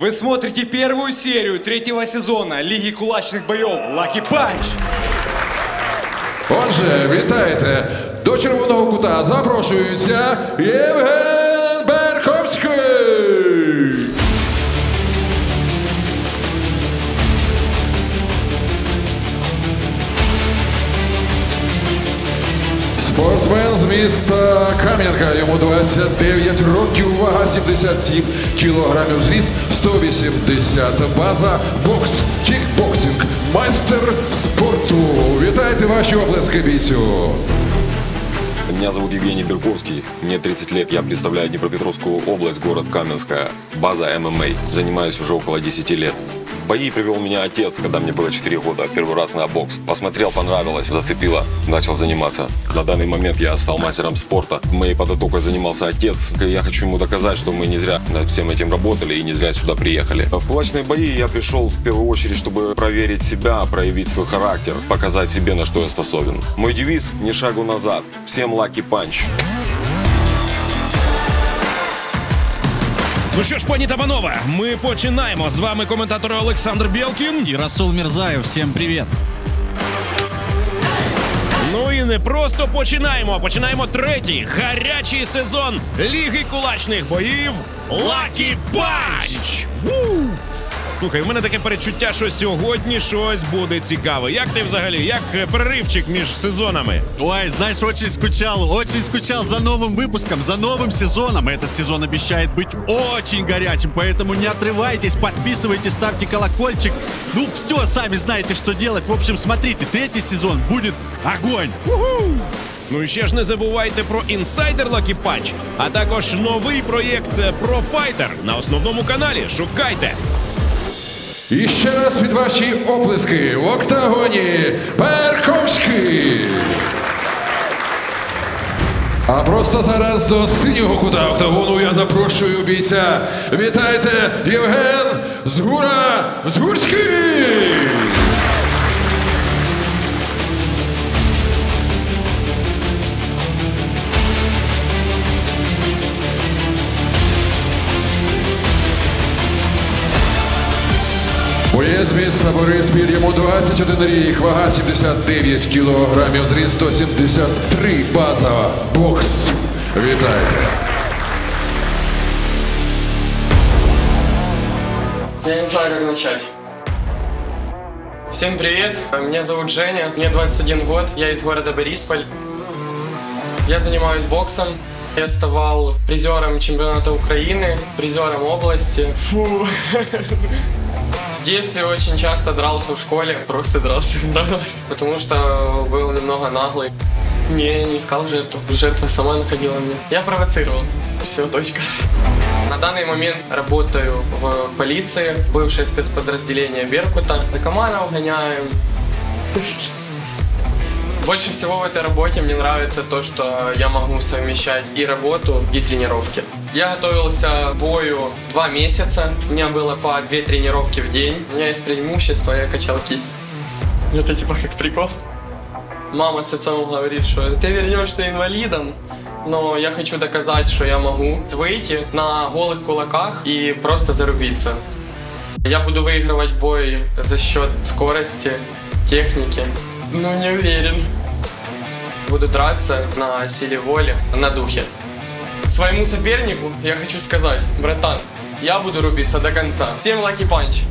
Вы смотрите первую серию третьего сезона Лиги кулачных боев Lucky Punch. Отже, вітайте! До червоного кута запрошується Євген Берховський! Спортсмен з міста Кам'янка, йому 29 років, вага 77 кілограмів, зріст 180, база, бокс, кікбоксинг, майстер спорту. Вітайте ваші оплески бійцю. Меня зовут Евгений Берковский, мне 30 лет, я представляю Днепропетровскую область, город Каменская, база ММА, занимаюсь уже около 10 лет. В бои привел меня отец, когда мне было 4 года, первый раз на бокс. Посмотрел, понравилось, зацепило, начал заниматься. На данный момент я стал мастером спорта. Моей подготовкой занимался отец. Я хочу ему доказать, что мы не зря над всем этим работали и не зря сюда приехали. В кулачные бои я пришел в первую очередь, чтобы проверить себя, проявить свой характер, показать себе, на что я способен. Мой девиз – ни шагу назад, всем Lucky Punch. Ну що ж, пані та панове, ми починаємо. З вами коментатори Олександр Білкін і Расул Мірзаєв. Всім привіт! Ну і не просто починаємо, а починаємо третій гарячий сезон Ліги кулачних боїв Lucky Punch! Слухай, у мене таке передчуття, що сьогодні щось буде цікаве. Як ти взагалі? Як переривчик між сезонами? Ой, знаешь, очень скучал за новым выпуском, за новым сезоном. Этот сезон обещает быть очень горячим, поэтому не отрывайтесь, подписывайтесь, ставьте колокольчик. Ну, все, сами знаете, что делать. В общем, смотрите, третий сезон будет огонь. Ну і ще ж не забувайте про інсайдер Lucky Punch, а також новий проєкт Pro Fighter на основному каналі. Шукайте! І ще раз під ваші оплески в октагоні Берковський. А просто зараз до синього кута октагону я запрошую бійця. Вітайте, Євген Згурський! Боєць з міста Бориспіль, йому 21 рік, вага 79 кілограмів, зріст 173, база, бокс. Вітайте. Я не знаю, как начать. Всем привет, меня зовут Женя, мне 21 год, я из города Борисполь. Я занимаюсь боксом, я ставал призером чемпионата Украины, призером области. Фу. В детстве очень часто дрался в школе, просто дрался, нравилось, потому что был немного наглый. Не искал жертву, жертва сама находила меня. Я провоцировал. Все, точка. На данный момент работаю в полиции, бывшее спецподразделение Беркута. Наркоманов гоняем. Больше всего в этой работе мне нравится то, что я могу совмещать и работу, и тренировки. Я готовился к бою 2 месяца. У меня было по 2 тренировки в день. У меня есть преимущество, я качал кисть. Это типа как прикол. Мама с отцом говорит, что ты вернешься инвалидом, но я хочу доказать, что я могу выйти на голых кулаках и просто зарубиться. Я буду выигрывать бой за счет скорости, техники. Ну, не уверен. Буду драться на силе воли, на духе. Своему сопернику я хочу сказать: братан, я буду рубиться до конца. Всем Lucky Punch!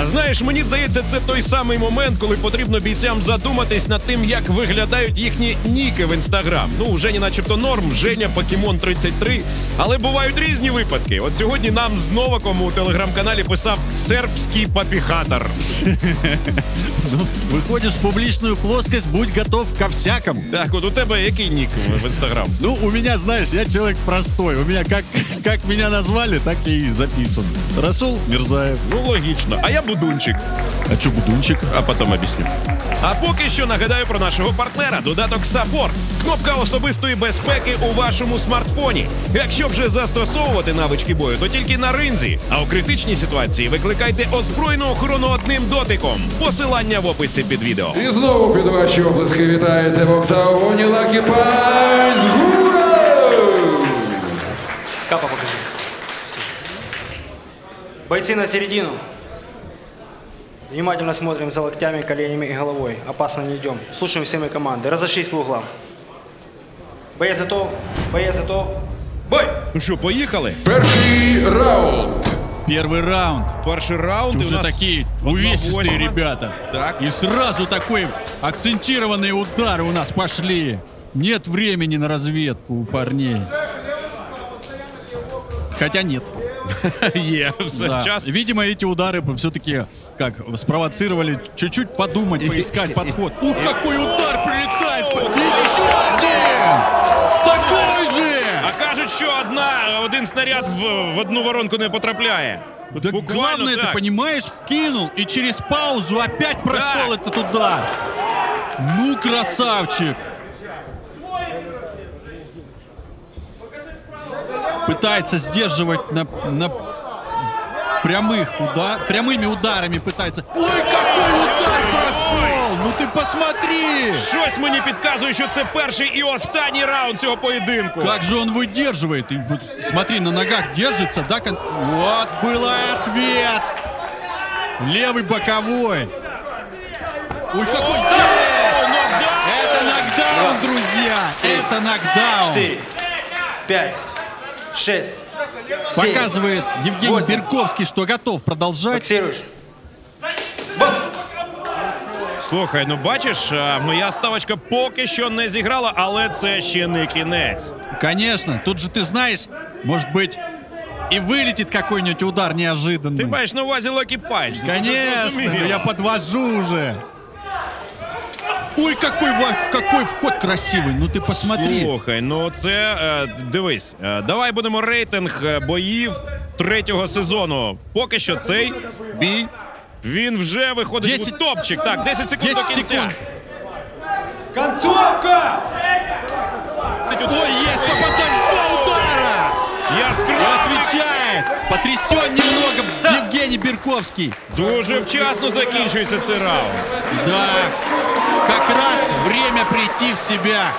А знаєш, мені здається, це той самий момент, коли потрібно бійцям задуматись над тим, як виглядають їхні ніки в Інстаграм. Ну, у Жені начебто норм, Женя Покемон 33, але бувають різні випадки. От сьогодні нам з Новаком у телеграм-каналі писав сербський папіхатор. Ну, выходишь в публичную плоскость, будь готов ко всякому. Так, от у тебе який нік в Інстаграм? Ну, у меня, знаешь, я человек простой. У меня как меня назвали, так и записан. Расул Мирзаев. Ну, логічно. А я Будунчик. А чё Будунчик? А потім об'ясню. А поки що нагадаю про нашого партнера – додаток Support. Кнопка особистої безпеки у вашому смартфоні. Якщо вже застосовувати навички бою, то тільки на ринзі. А у критичній ситуації викликайте озброєну охорону одним дотиком. Посилання в описі під відео. І знову під ваші оплески вітаєте в октагоні Lucky Punch Згура! Капа покажи. Бойцы на середину. Внимательно смотрим за локтями, коленями и головой. Опасно не идем. Слушаем все мои команды. Разошлись по углам. Боец готов. Боец готов. Бой! Ну що, поїхали? Перший раунд. Первый раунд. Перший раунд. Уже такие увесистые ребята. Так. И сразу такой акцентированные удары у нас пошли. Нет времени на разведку у парней. Хотя нет. Є, все, Да. час. Видимо, эти удары все-таки как спровоцировали чуть-чуть подумать, поискать подход. Ух, какой удар прилетает! Еще один! Такой же! А кажуть, що один снаряд в одну воронку не потрапляє. Тут Да буквально главное, ты так. понимаешь, вкинул и через паузу опять прошел этот удар. Ну, красавчик! Пытается сдерживать на прямыми ударами пытается. Ой, какой удар прошел! Ну ты посмотри! Щось мені підказує, що це перший і останній раунд цього поєдинку. Как же он выдерживает? И вот смотри, на ногах держится, да? Вот был ответ! Левый боковой. Ой, какой... Это нокдаун, друзья! Это нокдаун! 4, 5, 6, 7. Показывает Евгений 8. Берковский, что готов продолжать. Боксируешь. Слухай, ну бачиш, моя ставочка поки що не зіграла, але це ще не кінець. Конечно, тут же ты знаешь, может быть, и вылетит какой-нибудь удар неожиданный. Ти маєш на увазі Локі Панч. ну, Конечно, це зрозуміло. но я подвожу уже. Ой, какой вход красивый, ну ты посмотри. Слухай, ну це, дивись, давай будемо рейтинг боїв третього сезону. Поки що цей бій, він вже виходить 10 у топчик. Так, 10 секунд 10 до кінця. секунд. Концовка! Ой, есть, попадаем, 2 удара! И Яскраво! отвечает. Потрясен немного Евгений Берковский. Дуже вчасно закінчується цей раунд. Да, как раз время прийти в себя.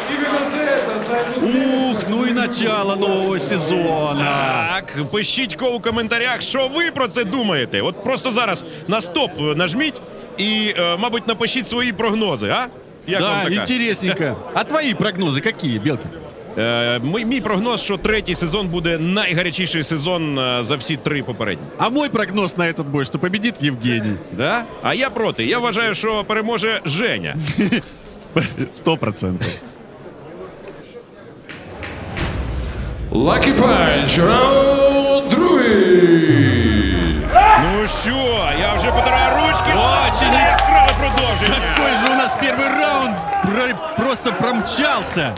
Именно за это, за эту... Ух, ну и начало нового сезона. Так, пишіть у коментарях, що ви про це думаєте. От просто зараз на стоп нажміть і, мабуть, напишіть свої прогнози, а? Як вам Да, така? интересненько. А твои прогнозы какие, Белка? Мій прогноз, що третій сезон буде найгарячіший сезон за всі 3 попередні. А мой прогноз на этот бой, что победит Евгений. Да? А я проти. Я вважаю, що переможе Женя. 100%. Lucky Punch, раунд другий. Ну що, я вже потираю ручки. Очень яскраве продовження. Какой же у нас первый раунд просто промчался.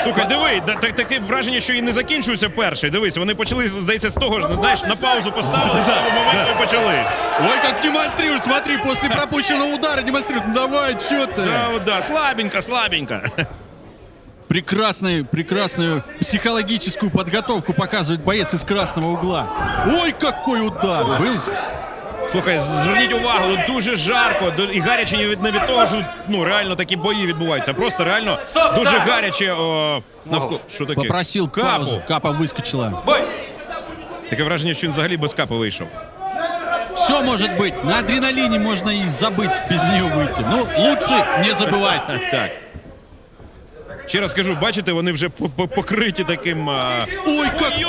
Слухай, диви, таке враження, що і не закінчується перший. Дивись, вони почали, здається, з того ж, знаєш, на паузу поставили, в тому момент і почали. Ой, как демонстрируют, смотри, после пропущенного удара демонстрируют. Ну давай, что ты? Да, слабенько, слабенько. Прекрасную психологическую подготовку показывает боец из красного угла. Ой, какой удар был. Слухай, зверніть увагу, тут дуже жарко і гаряче не від того, що ну, реально такі бої відбуваються. Просто реально дуже гаряче навколо. Що таке? Попросил паузу, капа выскочила. Бой! Таке враження, що він взагалі без капи вийшов. Все может быть. На адреналине можно и забыть без нее выйти. Ну, лучше не забывать. Так. Ще раз кажу, бачите, вони вже покриті таким... Ой, как же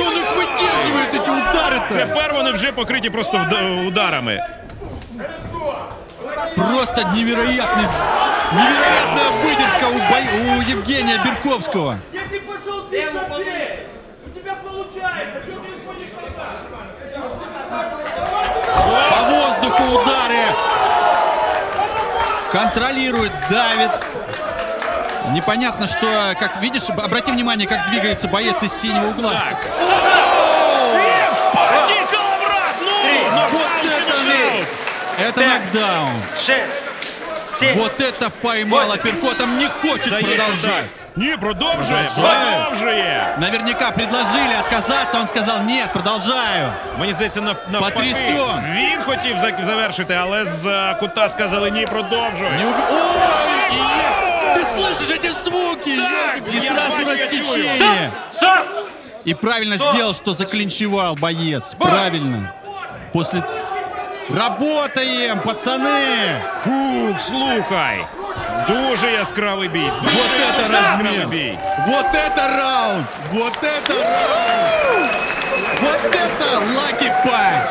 он их выдерживает, эти удары-то. Тепер вони вже покриті просто ударами. Просто невероятная выдержка у Евгения Берковского. Если пошел ты, у тебя получается, что ты ходишь назад? Контролирует, давит. Непонятно, что, как видишь, обрати внимание, как двигается боец из синего угла. Так. Коловрат! Ну, Вот это нокдаун. 6, 7. Вот это поймал апперкотом, не хочет продолжать. Ні, продовжує. Продовжує. Продовжує. Наверняка предложили отказаться, он сказал, нет, продолжаю. Мені здається, навпаки. Потрясен. Він хотів завершити, але з кута сказали ні, продовжує. Ой, ты слышишь эти звуки? И я сразу бачу, я рассечение. Стоп! И правильно сделал, что заклинчевал боец. Правильно. После... Работаем, пацаны! Фух, слухай. Дуже яскравий бій. Вот это яскравий размен! бій. Вот это раунд! Вот это раунд! Вот это лаки панч!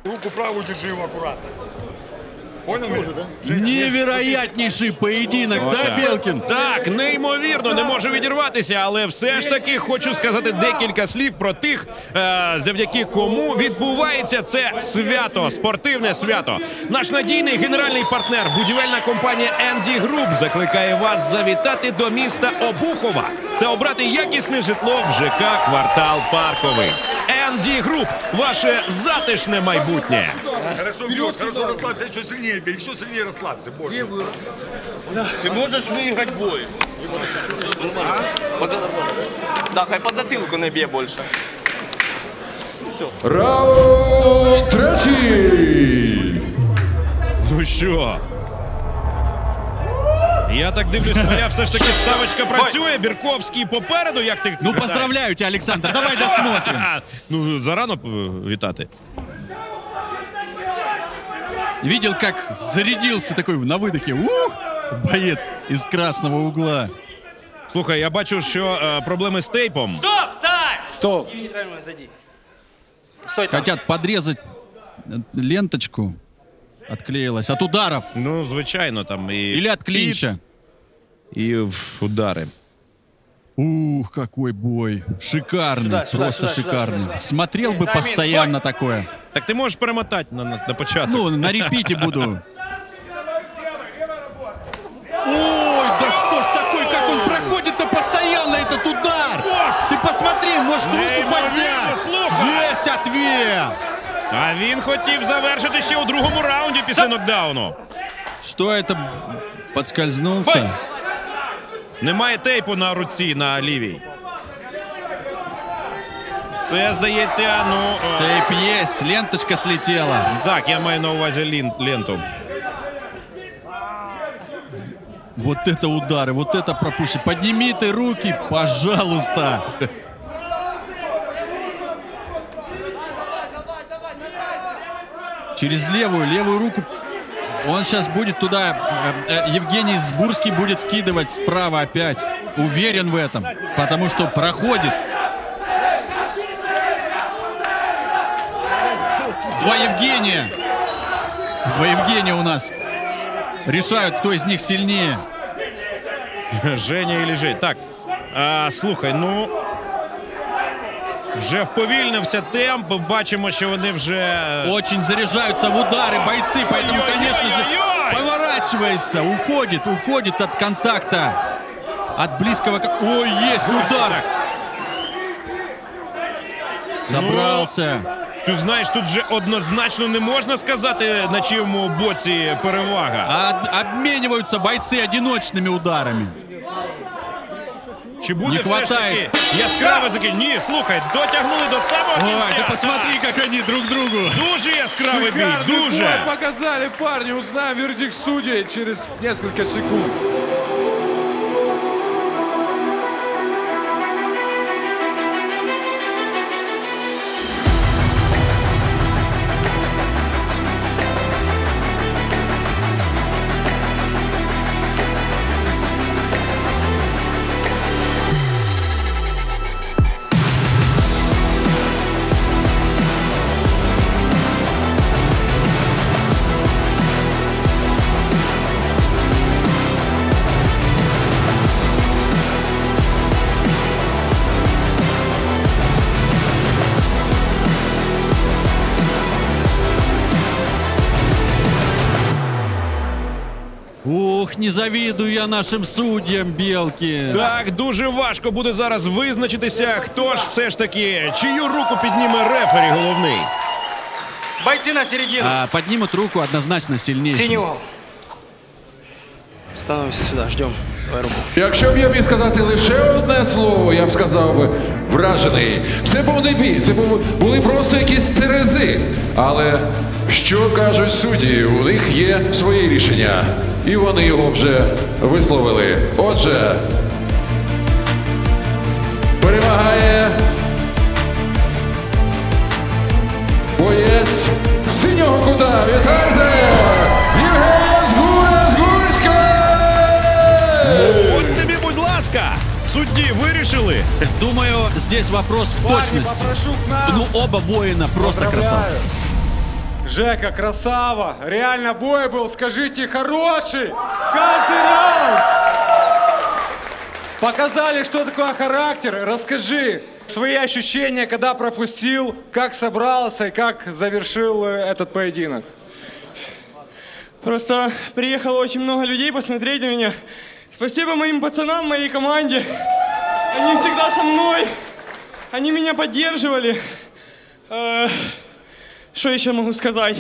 Руку правую держи его аккуратно. Понял меня? Да? Невероятнейший поєдинок, да, Белкін? Так, неймовірно, не можу відірватися, але все ж таки хочу сказати декілька слів про тих, завдяки кому відбувається це свято, спортивне свято. Наш надійний генеральний партнер, будівельна компанія ND Group, закликає вас завітати до міста Обухова та обрати якісне житло в ЖК «Квартал Парковий». ND Group – ваше затишне майбутнє. Хорошо бьешь, хорошо расслабься, еще сильнее расслабься, больше. Ты можешь выиграть бой. Да, хай под затылку не бье больше. Раунд третій. Ну що? Я так дивлюсь, моя все ж таки ставочка працює, Бірковський попереду, як ти... Ну, поздравляю тебя, Александр, давай досмотрим. Ну, зарано вітати. Видел, как зарядился такой на выдохе. Ух! Боец из красного угла. Слухай, я бачу, що проблеми з тейпом. Стоп! Тайм! Стоп. Нейтральную зайди. Стой там. Хотят подрезать ленточку. Отклеилась от ударов. Ну, звичайно, там і... Или от клинча. І удари. Ух, какой бой. Шикарный, Сюда, сюда, просто сюда, сюда, шикарный. сюда. Смотрел бы Тайминг, постоянно такое. Так ти можеш перемотати на початок. Ну, на репите буду. Ой, да что ж такое, как он проходит-то постоянно этот удар. Ты посмотри, может руку поднять. слухай. Есть ответ. А він хотів завершити ще у другому раунді після нокдауну. Что это? Подскользнулся. Немає тейпу на руці, на лівій. Це, здається, ну... Тейп есть, ленточка слетела. Так, я маю на увазі ленту. Вот это удары, вот это пропущено. Подними ты руки, пожалуйста. Через левую руку. Он сейчас будет туда, Евгений Сбурский будет вкидывать справа опять. Уверен в этом, потому что проходит. Два Евгения у нас решают, кто из них сильнее. Женя или Жень. Так, слухай, ну... Вже вповільнився темп, бачимо, що вони вже... Очень заряжаются в удары бойцы, поэтому, конечно же, поворачивается, уходит от контакта, от близкого... Ой, есть удар! Собрался. Ти знаєш, тут вже однозначно не можна сказати, на чиєму боці перевага. Обмениваются бойцы одиночными ударами. Чи буде Не все ж хватає. таки яскраве закінчення? Ні, слухай, дотягнули до самого Ой, кінця. ты посмотри, как они друг другу. Дуже яскравий бій, Шикарный бой дуже. показали парни. Узнаем вердикт судей через несколько секунд. Ух, не завидую я нашим судьям, Белки. Так, дуже важко буде зараз визначитися, хто ж все ж таки, чию руку підніме рефері головний. Бойцы на середину. Поднимут руку однозначно сильнейшим. Синий угол. Становимся сюда, ждем. Давай руку. Якщо б я міг сказати лише одне слово, я б сказав би вражений. Це був не бій, це були просто якісь терези. Але що кажуть судді? У них є своє рішення. І вони його вже висловили. Отже, перемагає боєць синього кута. Вітайте! Євген Згурський! От тобі, будь ласка, судді вирішили. Думаю, здесь вопрос в точности. попрошу к нам. Ну, оба воина просто красавцы. Жека, красава! Реально бой был, скажите, хороший! Каждый раунд! Показали, что такое характер. Расскажи свои ощущения, когда пропустил, как собрался и как завершил этот поединок. Просто приехало очень много людей посмотреть на меня. Спасибо моим пацанам, моей команде. Они всегда со мной. Они меня поддерживали. Что еще могу сказать?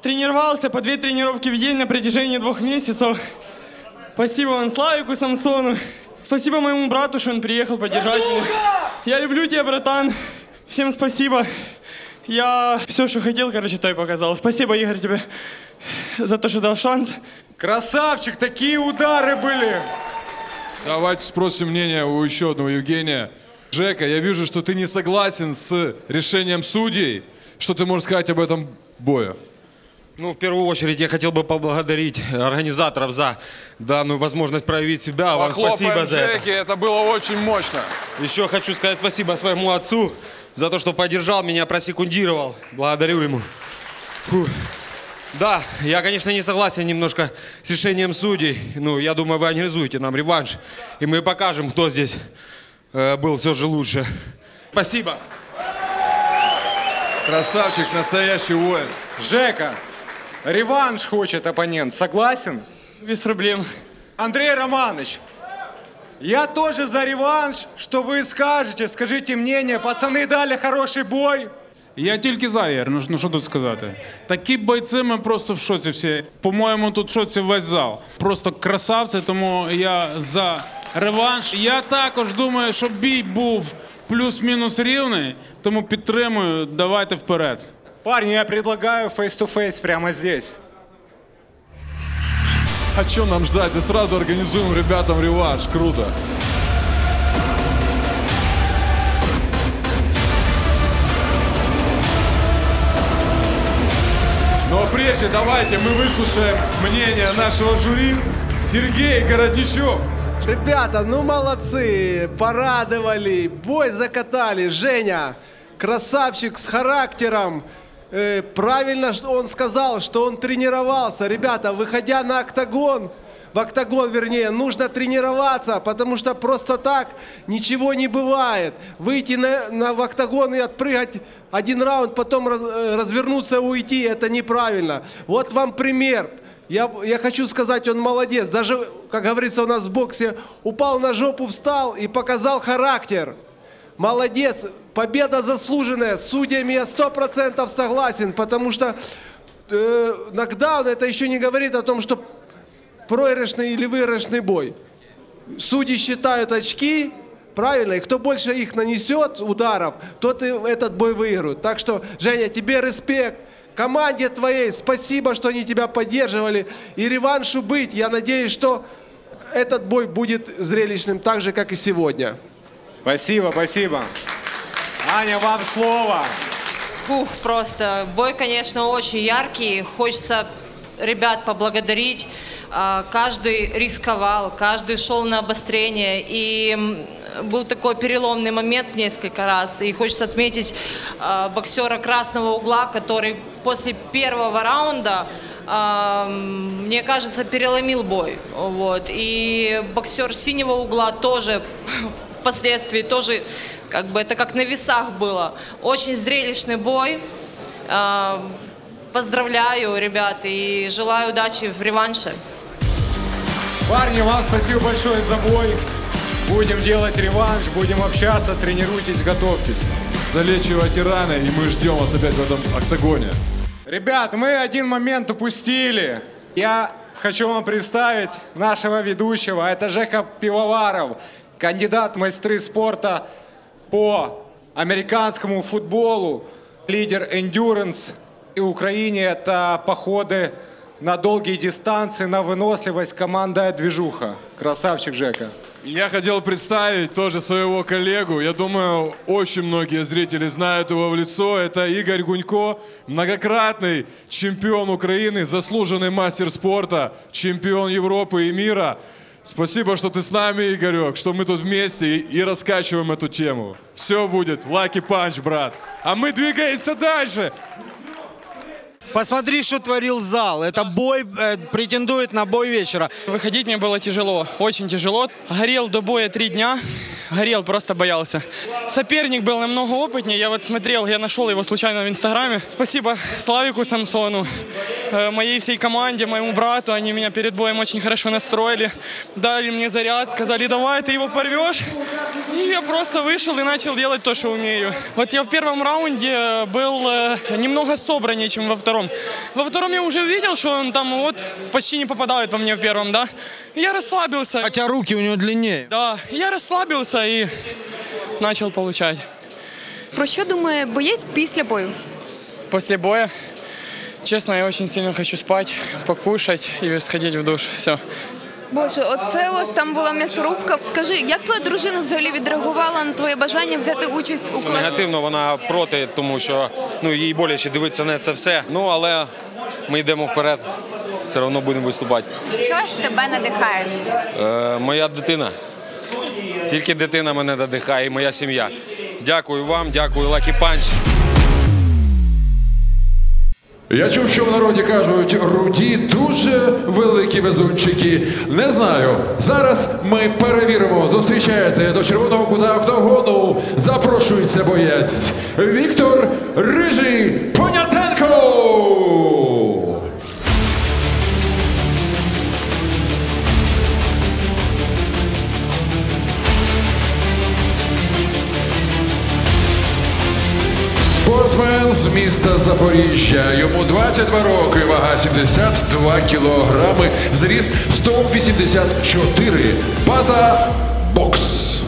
Тренировался по 2 тренировки в день на протяжении 2 месяцев. Спасибо вон Славику Самсону. Спасибо моему брату, что он приехал поддержать меня. Я люблю тебя, братан. Всем спасибо. Я все, что хотел, короче, то и показал. Спасибо, Игорь, тебе за то, что дал шанс. Красавчик, такие удары были! Давайте спросим мнение у еще одного Евгения. Жека, я вижу, что ты не согласен с решением судей. Что ты можешь сказать об этом бою? Ну, в первую очередь, я хотел бы поблагодарить организаторов за данную возможность проявить себя. Вам спасибо за Жеке, это было очень мощно. Еще хочу сказать спасибо своему отцу за то, что поддержал меня, просекундировал. Благодарю ему. Фух. Да, я, конечно, не согласен немножко с решением судей. Ну, я думаю, вы организуете нам реванш. И мы покажем, кто здесь был все же лучше. Спасибо. Красавчик, настоящий воин. Жека, реванш хочет оппонент, согласен? Без проблем. Андрей Романович, я тоже за реванш, что вы скажете, скажите мнение, пацаны дали хороший бой. Я тільки за, Ігор, ну що тут сказати. Такі бойці, ми просто в шоці всі. По-моєму, тут в шоці весь зал. Просто красавці, тому я за реванш. Я також думаю, що бій був плюс-мінус рівний, тому підтримую, давайте вперед. Парни, я предлагаю face-to-face прямо здесь. А что нам ждать? Да сразу организуем ребятам реванш. Круто. Но прежде давайте мы выслушаем мнение нашего жюри. Сергей Городничев. Ребята, ну молодцы, порадовали, бой закатали. Женя, красавчик с характером. Правильно он сказал, что он тренировался. Ребята, выходя на октагон, в октагон, вернее, нужно тренироваться, потому что просто так ничего не бывает. Выйти в октагон и отпрыгать один раунд, потом развернуться и уйти, это неправильно. Вот вам пример. Я хочу сказать, он молодец. Даже, как говорится у нас в боксе, упал на жопу, встал и показал характер. Молодец. Победа заслуженная. С судьями я 100% согласен, потому что нокдаун это еще не говорит о том, что проигрышный или выигрышный бой. судьи считают очки, правильно, и кто больше их нанесет ударов, тот и этот бой выиграет. Так что, Женя, тебе респект. Команде твоей спасибо, что они тебя поддерживали. И реваншу быть. Я надеюсь, что этот бой будет зрелищным так же, как и сегодня. Спасибо, спасибо. Аня, вам слово. Фух, просто. Бой, конечно, очень яркий. Хочется ребят поблагодарить. Каждый рисковал, каждый шел на обострение. И был такой переломный момент несколько раз. И хочется отметить боксера красного угла, который после первого раунда, мне кажется, переломил бой. Вот. И боксер синего угла тоже впоследствии тоже, как бы, это как на весах было. Очень зрелищный бой. Поздравляю, ребят, и желаю удачи в реванше. Парни, вам спасибо большое за бой. Будем делать реванш, будем общаться, тренируйтесь, готовьтесь. Залечивайте раны, и мы ждем вас опять в этом октагоне. Ребят, мы один момент упустили. Я хочу вам представить нашего ведущего. Это Жека Пивоваров, кандидат в мастеры спорта по американскому футболу, лидер эндюранс. И в Украине это походы на долгие дистанции, на выносливость, команда «Движуха». Красавчик, Жека. Я хотел представить тоже своего коллегу. Я думаю, очень многие зрители знают его в лицо. Это Игорь Гунько, многократный чемпион Украины, заслуженный мастер спорта, чемпион Европы и мира. Спасибо, что ты с нами, Игорек, что мы тут вместе и раскачиваем эту тему. Все будет. Lucky Punch, брат. А мы двигаемся дальше. Посмотри, что творил зал. Это бой претендует на бой вечера. Выходить мне было тяжело, очень тяжело. Горел до боя 3 дня. Горел, просто боялся. Соперник был намного опытнее. Я вот смотрел, я нашел его случайно в Инстаграме. Спасибо Славику Самсону, моей всей команде, моему брату. Они меня перед боем очень хорошо настроили. Дали мне заряд, сказали, давай, ты его порвешь. И я просто вышел и начал делать то, что умею. Вот я в первом раунде был немного собраннее, чем во втором. Во втором я уже увидел, что он там вот почти не попадает по мне в первом, да. И я расслабился. Хотя руки у него длиннее. Да, я расслабился и начал получать. Про що думає боєць після бою? После боя, честно, я очень сильно хочу спать, покушать и сходить в душ. Все. Боже, оце ось там була м'ясорубка. Скажи, як твоя дружина взагалі відреагувала на твоє бажання взяти участь у класі? Негативно вона проти, тому що їй боляче дивитися на це все. Ну, але ми йдемо вперед, все одно будемо виступати. Що ж тебе надихає? Моя дитина. Тільки дитина мене надихає і моя сім'я. Дякую вам, дякую Lucky Punch. Я чув, що в народі кажуть, руді дуже великі везунчики. Не знаю. Зараз ми перевіримо. Зустрічаєте до червоного кута октагону. Запрошується боєць Віктор Рижий Понятенко. Спортсмен з міста Запоріжжя. Йому 22 роки, вага 72 кілограми, зріст 184. База бокс.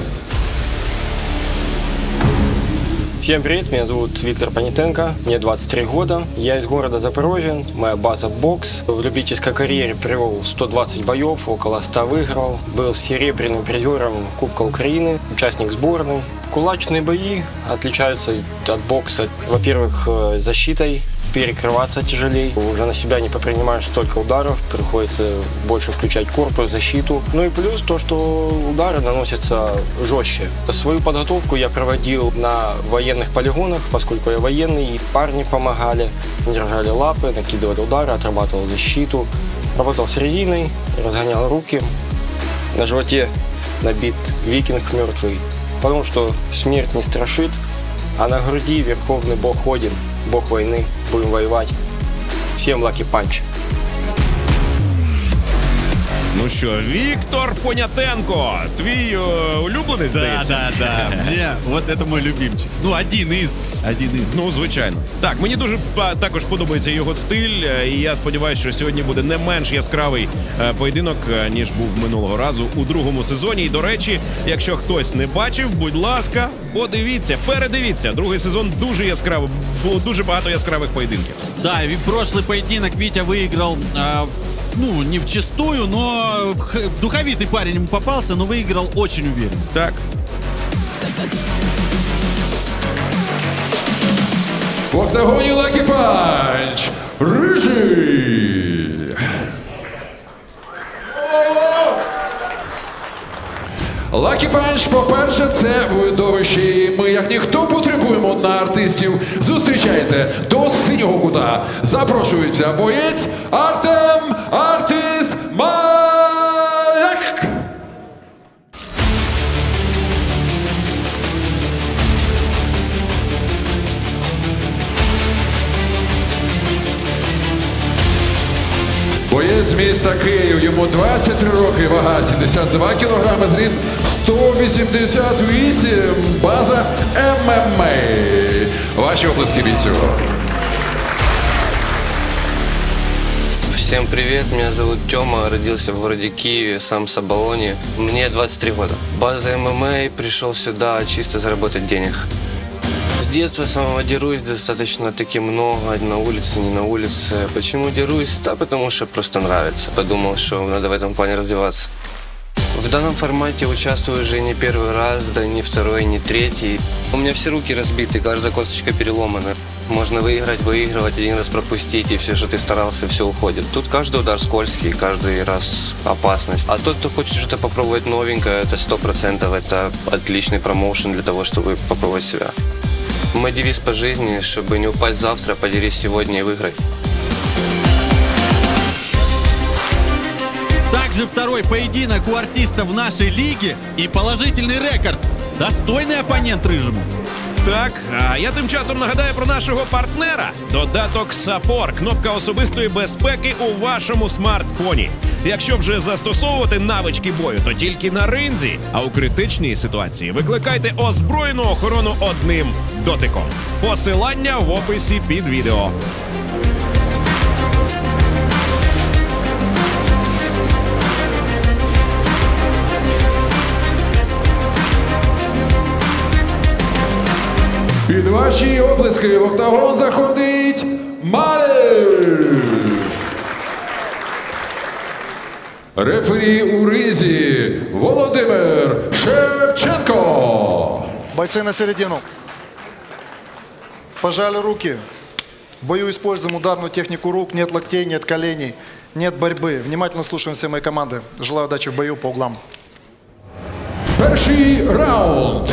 Всем привет, меня зовут Виктор Понятенко, мне 23 года, я из города Запорожье, моя база бокс. В любительской карьере провел 120 боев, около 100 выиграл, был серебряным призером Кубка Украины, участник сборной. Кулачные бои отличаются от бокса, во-первых, защитой, перекрываться тяжелее, уже на себя не попринимаешь столько ударов, приходится больше включать корпус, защиту. Ну и плюс то, что удары наносятся жестче. Свою подготовку я проводил на военных полигонах, поскольку я военный, и парни помогали, держали лапы, накидывали удары, отрабатывал защиту. Работал с резиной, разгонял руки. На животе набит викинг мертвый, потому что смерть не страшит, а на груди верховный бог Один. Бог войны, будем воевать. Всем Lucky Punch. Ну що, Віктор Понятенко, твій улюбленець, здається? Да. Мне, вот это мой любимчик. Ну, один из. Ну, звичайно. Так, мені дуже також подобається його стиль, і я сподіваюся, що сьогодні буде не менш яскравий поєдинок, ніж був минулого разу у другому сезоні. І, до речі, якщо хтось не бачив, будь ласка, подивіться, передивіться. Другий сезон дуже яскравий, було дуже багато яскравих поєдинків. Да, и прошлый поединок Витя выиграл, ну, не вчистую, но духовитый парень ему попался, но выиграл очень уверенно. Так. В октагоні Lucky Punch. Рижий. Lucky Punch, по-перше, це видовище. І ми, як ніхто, потребуємо на артистів. Зустрічайте, до синього кута запрошується боєць Артем Артист Маяк. Боєць з міста Київ, йому 23 роки, вага 72 кілограми, зріст 188, база ММА. Ваші оплески бійцю. Всем привет, меня зовут Тёма, родился в городе Киеве, сам с Оболони. Мне 23 года. База ММА, пришел сюда чисто заработать денег. С детства самого дерусь достаточно таки много, на улице, не на улице. Почему дерусь? Да, потому что просто нравится. Подумал, что надо в этом плане развиваться. В данном формате участвую уже не первый раз, да не второй, не третий. У меня все руки разбиты, каждая косточка переломана. Можно выигрывать, один раз пропустить, и все, что ты старался, все уходит. Тут каждый удар скользкий, каждый раз опасность. А тот, кто хочет что-то попробовать новенькое, это 100%, это отличный промоушен для того, чтобы попробовать себя. Мой девиз по жизни, чтобы не упасть завтра, подерись сегодня и выиграй. Также второй поединок у артиста в нашей лиге и положительный рекорд. Достойный оппонент Рыжему. Так, а я тим часом нагадаю про нашого партнера. Додаток Сафор. Кнопка особистої безпеки у вашому смартфоні. Якщо вже застосовувати навички бою, то тільки на ринзі. А у критичній ситуації викликайте озброєну охорону одним дотиком. Посилання в описі під відео. Під ваші оплески в октагон заходить Малиш. Рефері у ризі Володимир Шевченко. Бойцы на середину. Пожали руки. В бою используем ударную технику рук. Нет локтей, нет коленей, нет борьбы. Внимательно слушаем все мои команды. Желаю удачи в бою по углам. Перший раунд.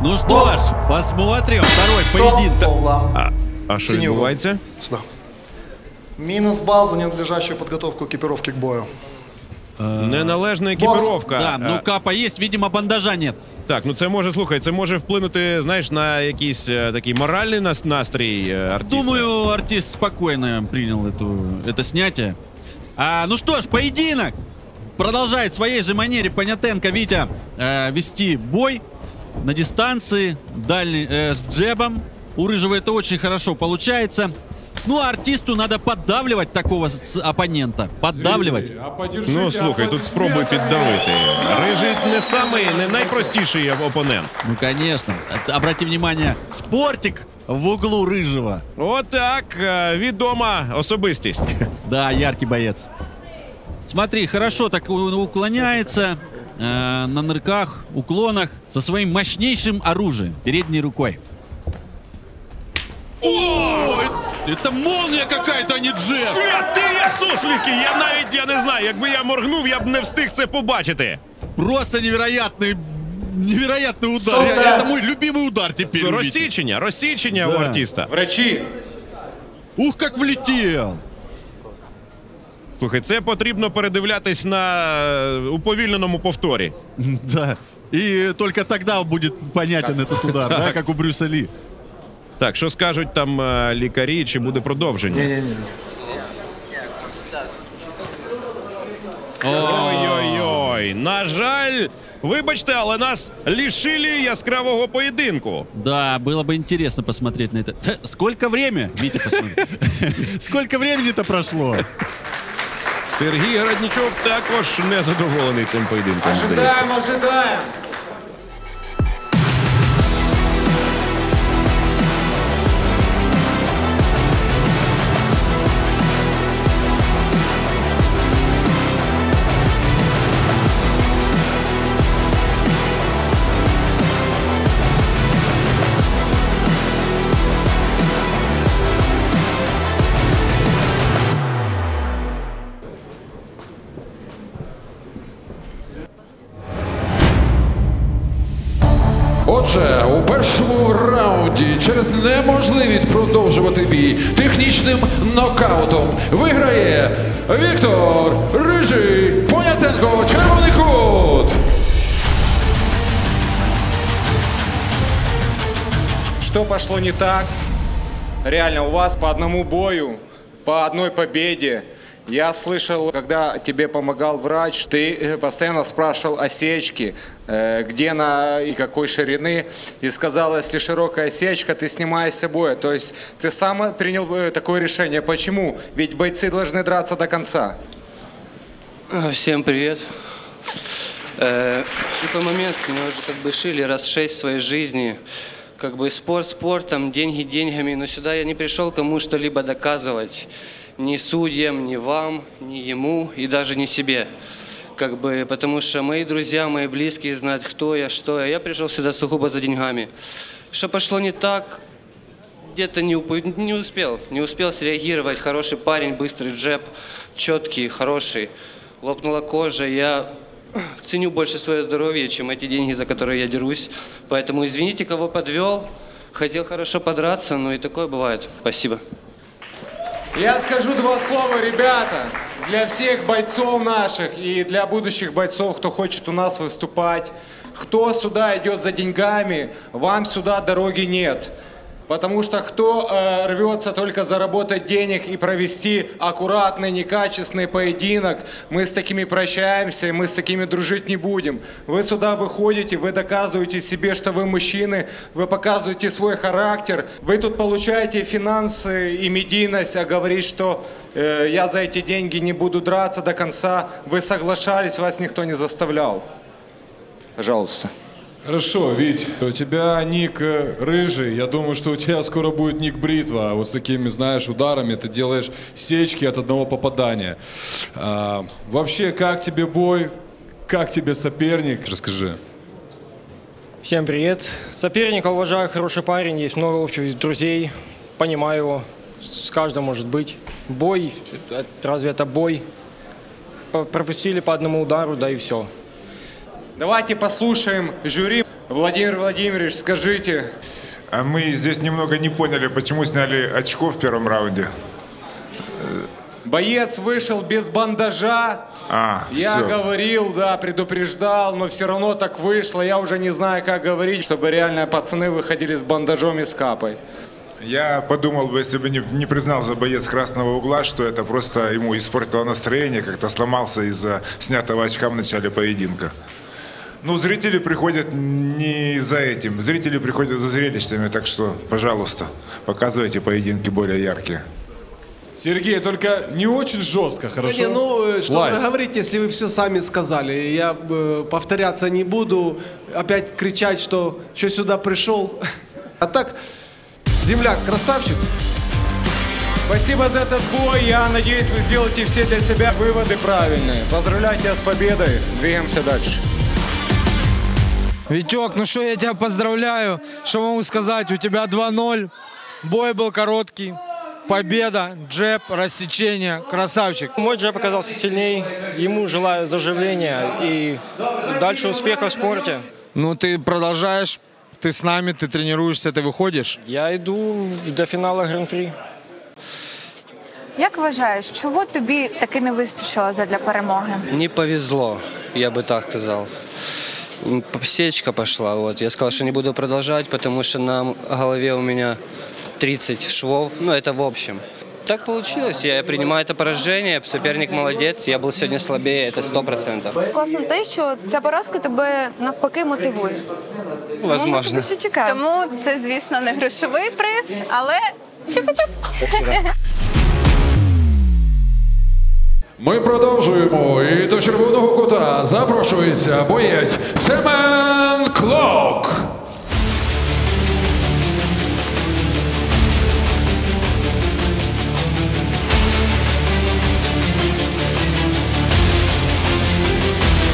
Ну что ж, посмотрим второй поединок. А що відбувається? Сюда. Минус балл за ненадлежащую подготовку экипировки к бою. Неналежна екіпіровка. Да, ну капа есть, видимо, бандажа нет. Так, ну це може, слухай, це може вплинути, знаєш, на якийсь такий моральний настрій артиста. Думаю, артист спокойно принял это снятие. Ну что ж, поединок. Продолжает в своей же манере Понятенко Витя вести бой на дистанции, дальний, с джебом. У Рыжего это очень хорошо получается. Ну, а артисту надо поддавливать такого оппонента. Поддавливать. Ну, слухай, тут спробуй піддавити. Рижий не найпростіший опонент. Ну, конечно. Обрати внимание, спортик в углу Рыжего. Отак, відома особистість. Да, яркий боец. Смотри, хорошо так уклоняется на нырках, уклонах со своим мощнейшим оружием, передней рукой. Ой! Это молния какая-то, а не джеб! Святий Ісус, я не знаю, якби я моргнув, я б не встиг це побачити. Просто невероятный удар. Это мой любимый удар теперь. Розсічення у артиста. Врачи! Ух, как влетел! Слухай, це потрібно передивлятись на уповільненому повторі. Да. И только тогда будет понятен этот удар, да, как у Брюса Ли. Так, що скажуть там лікарі, чи буде продовження? Не-не-не. Ой-ой-ой. На жаль, вибачте, але нас лишили яскравого поєдинку. Да, было бы интересно посмотреть на это. Сколько время? Витя, посмотри. Сколько времени-то прошло? Сергій Городничов також незадоволений цим поєдинком. Ожидаем, ожидаем. Отже, у першому раунді через неможливість продовжувати бій технічним нокаутом виграє Віктор Рижий Понятенко, червоний кут. Что пошло не так? Реально, у вас по одному бою, по одной победе. Я слышал, когда тебе помогал врач, ты постоянно спрашивал осечки, где она и какой ширины, и сказал, если широкая осечка, ты снимаешься боя. То есть ты сам принял такое решение. Почему? Ведь бойцы должны драться до конца. Всем привет. Такой момент, меня уже как бы шили раз 6 в своей жизни. Как бы спорт спортом, деньги деньгами, но сюда я не пришел кому что-либо доказывать. Ни судьям, ни вам, ни ему и даже не себе. Как бы, потому что мои друзья, мои близкие знают, кто я, что я. Я пришел сюда сугубо за деньгами. Что пошло не так, где-то не успел среагировать. Хороший парень, быстрый джеб, четкий, хороший. Лопнула кожа. Я ценю больше свое здоровье, чем эти деньги, за которые я дерусь. Поэтому извините, кого подвел. Хотел хорошо подраться, но и такое бывает. Спасибо. Я скажу два слова, ребята, для всех бойцов наших и для будущих бойцов, кто хочет у нас выступать. Кто сюда идет за деньгами, вам сюда дороги нет. Потому что кто рвется только заработать денег и провести аккуратный, некачественный поединок, мы с такими прощаемся, и мы с такими дружить не будем. Вы сюда выходите, вы доказываете себе, что вы мужчины, вы показываете свой характер, вы тут получаете финансы и медийность, а говорить, что я за эти деньги не буду драться до конца, вы соглашались, вас никто не заставлял. Пожалуйста. Хорошо, Вить, у тебя ник рыжий, я думаю, что у тебя скоро будет ник бритва. Вот с такими, знаешь, ударами ты делаешь сечки от одного попадания. Вообще, как тебе бой, как тебе соперник? Расскажи. Всем привет. Соперника уважаю, хороший парень, есть много общих друзей, понимаю его, с каждым может быть. Бой, разве это бой? Пропустили по одному удару, да и все. Давайте послушаем жюри. Владимир Владимирович, скажите. А мы здесь немного не поняли, почему сняли очко в первом раунде. Боец вышел без бандажа. Я всё. говорил, да, предупреждал, но все равно так вышло. Я уже не знаю, как говорить, чтобы реально пацаны выходили с бандажом и с капой. Я подумал бы, если бы не признался боец красного угла, что это просто ему испортило настроение, как-то сломался из-за снятого очка в начале поединка. Ну, зрители приходят не за этим. Зрители приходят за зрелищами, так что, пожалуйста, показывайте поединки более яркие. Сергей, только не очень жестко, хорошо? Да не, ну, что Лайк. вы говорите, если вы все сами сказали. Я повторяться не буду, опять кричать, что сюда пришел. А так, земляк, красавчик. Спасибо за этот бой. Я надеюсь, вы сделаете все для себя выводы правильные. Поздравляю тебя с победой. Двигаемся дальше. Витек, ну что, я тебя поздравляю. Что могу сказать? У тебя 2-0. Бой был короткий. Победа, джеб, рассечение. Красавчик. Мой джеб оказался сильнее. Ему желаю заживления и дальше успеха в спорте. Ну ты продолжаешь, ты с нами, ты тренируешься, ты выходишь? Я иду до финала Гран-при. Як вважаєш, чого тобі таки не вистачило задля перемоги? Не повезло, я бы так сказал. Сечка пошла, вот. Я сказал, что не буду продолжать, потому что на голове у меня 30 швов, ну это в общем. так получилось. Я принимаю это поражение. Соперник молодец. Я был сегодня слабее, это 100%. Класно те, що ця поразка тебе навпаки мотивує. Возможно. Ми ще чекаємо. Тому це, звісно, не грошовий приз, але чупа-чупс. Ми продовжуємо. І до червоного кута запрошується боєць Семен Клок.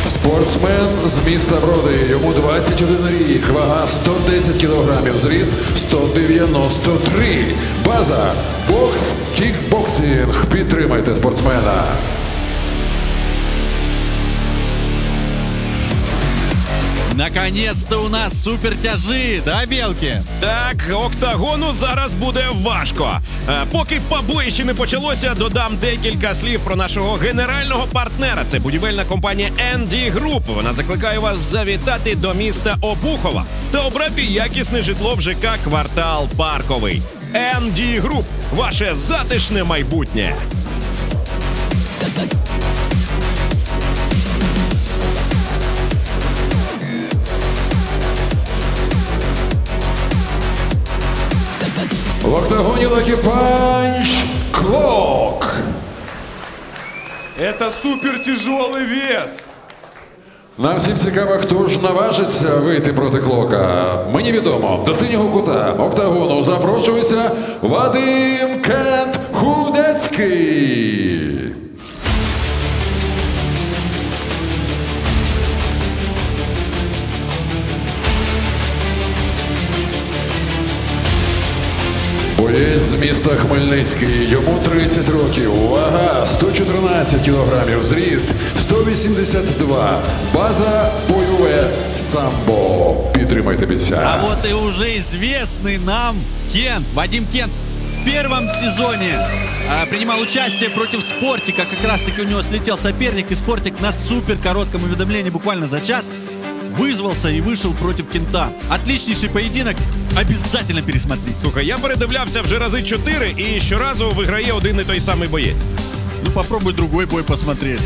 Спортсмен з міста Броди. Йому 21 рік, вага 110 кілограмів, зріст 193. База бокс, кікбоксинг. Підтримайте спортсмена. Наконец-то у нас супертяжі, да, Білки? Так, октагону зараз буде важко. Поки побоїще не почалося, додам декілька слів про нашого генерального партнера. Це будівельна компанія ND Group. Вона закликає вас завітати до міста Обухова та обрати якісне житло в ЖК «Квартал Парковий». ND Group – ваше затишне майбутнє. В октагоне Lucky Punch Клок. Это супер тяжелый вес. Нам всім цікаво, хто ж наважиться вийти проти Клока. Мені відомо, до синього кута октагону запрошується Вадим Кент Худецький. Боєць з міста Хмельницький, йому 30 років, вага 114 кілограмів, зріст 182, база бойове самбо. Підтримайте бійця. А вот и уже известный нам Кент, Вадим Кент, в первом сезоне принимал участие против Спортика. Как раз таки у него слетел соперник, и Спортик на супер коротком уведомлении буквально за час вызвался и вышел против Кента. Отличнейший поединок. Обязательно пересмотрите. Слухай, я передивлявся вже рази 4 і щоразу виграє один і той самий боєць. Ну, попробуй другой бой посмотреть.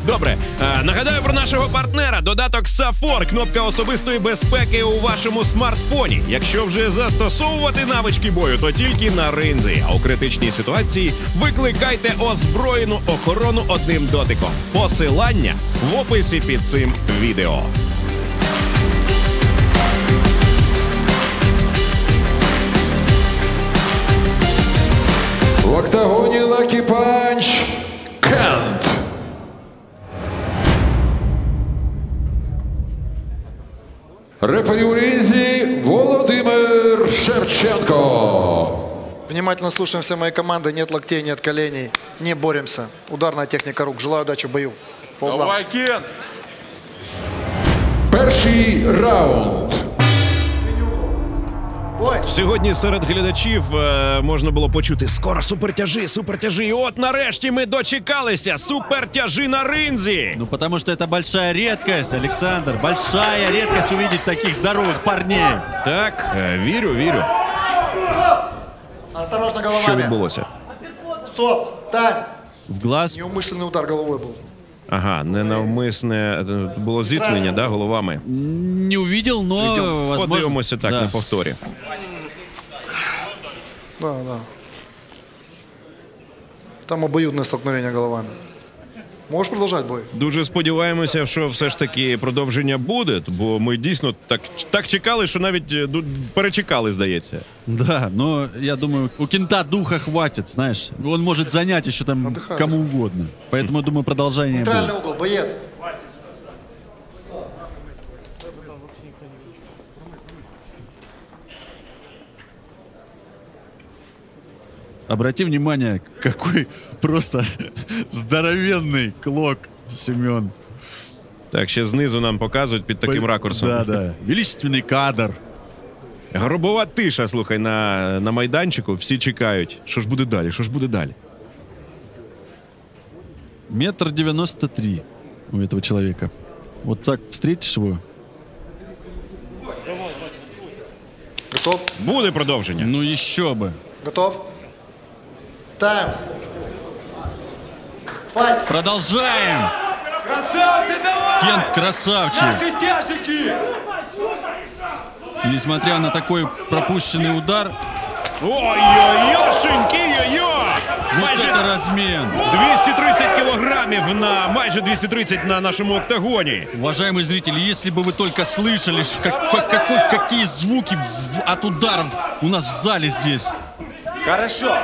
Добре, нагадаю про нашого партнера. Додаток Сафор. Кнопка особистої безпеки у вашому смартфоні. Якщо вже застосовувати навички бою, то тільки на ринзі. А у критичній ситуації викликайте озброєну охорону одним дотиком. Посилання в описі під цим відео. В октагоні Lucky Punch Кент. Рефері у ринзі Володимир Шевченко. Внимательно слушаем все мои команды. Нет локтей, нет коленей. Не боремся. Ударная техника рук. Желаю удачи в бою. По углам. Давай, Кент. Перший раунд. Сьогодні серед глядачів можна було почути «Скоро супертяжі, супертяжі». І от нарешті ми дочекалися. Супертяжі на ринзі. Ну, потому что это большая редкость, Александр. Большая редкость увидеть таких здоровых парней. Так, вірю. Осторожно головами. Що відбулося? Стоп, Тань. В глаз. Неумышленный удар головой был. Ага, ненавмисне було зіткнення, да, головами. Не увидел, но возможно. Подивимося так, да. на повторі. Да. Там обоюдное столкновение головами. Можеш продовжати бой? Дуже сподіваємося, що все ж таки продовження буде, бо ми дійсно так чекали, що навіть перечекали, здається. Да, но я думаю, у Кента духа хватит, знаешь. Он может занять еще там кому угодно. Поэтому, думаю, продолжение будет. Нейтральный угол, боец. Обрати внимание, какой просто здоровенный Клок Семен. Так, ще знизу нам показують під таким ракурсом. Да. Величественний кадр. Гробова тиша, слухай, на майданчику. Всі чекають. Що ж буде далі? Метр 93 у этого человека. Вот так встретишь его. Готов? Буде продовження. Ну еще бы. Готов? Тайм. Продолжаем. Красавцы, давай! Кент красавчик. Наши тяжики! Несмотря на такой пропущенный удар. Ой-ой-ой-шеньки-ой-ой! Вот это размен. 230 килограммов на майже 230 на нашем октагоне. Уважаемые зрители, если бы вы только слышали, какие звуки от ударов у нас в зале здесь. Хорошо.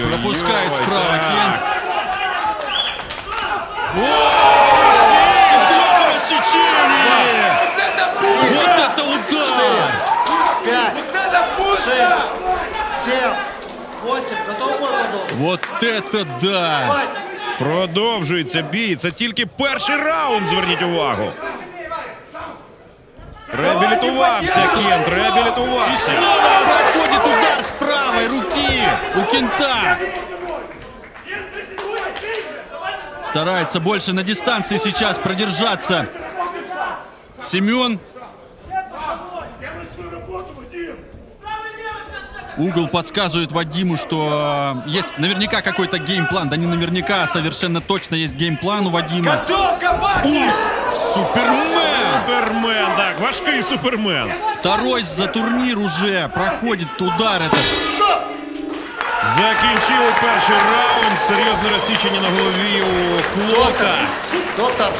Пропускает справа Кент. Вот это удар! 5, вот это пушка! 7, 8, готовы бой продолжить? Вот это да! Продовжується бій. Це тільки перший раунд, зверніть увагу. Реабілітувався Кент, И реабілітувався. снова проходит удар с правой руки у Кента. Старается больше на дистанции сейчас продержаться Семен. Угол подсказывает Вадиму, что есть наверняка какой-то геймплан. Да не наверняка, а совершенно точно есть геймплан у Вадима. Супермен! Супермен, так, важкий супермен. Второй за турнир уже проходит удар этот. Закінчили перший раунд. Серйозне розсічення на голові у Клока. Доктор.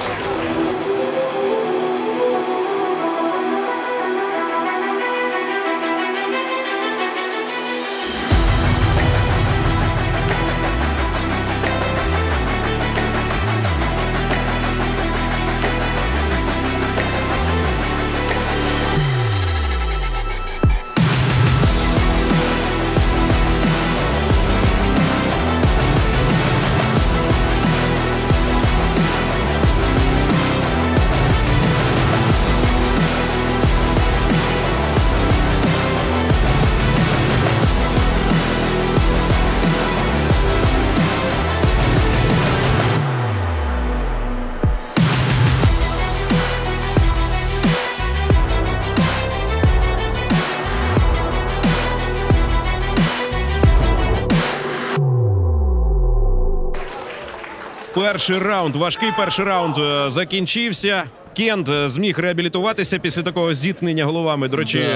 Перший раунд, важкий перший раунд закінчився. Кент зміг реабілітуватися після такого зіткнення головами. До речі,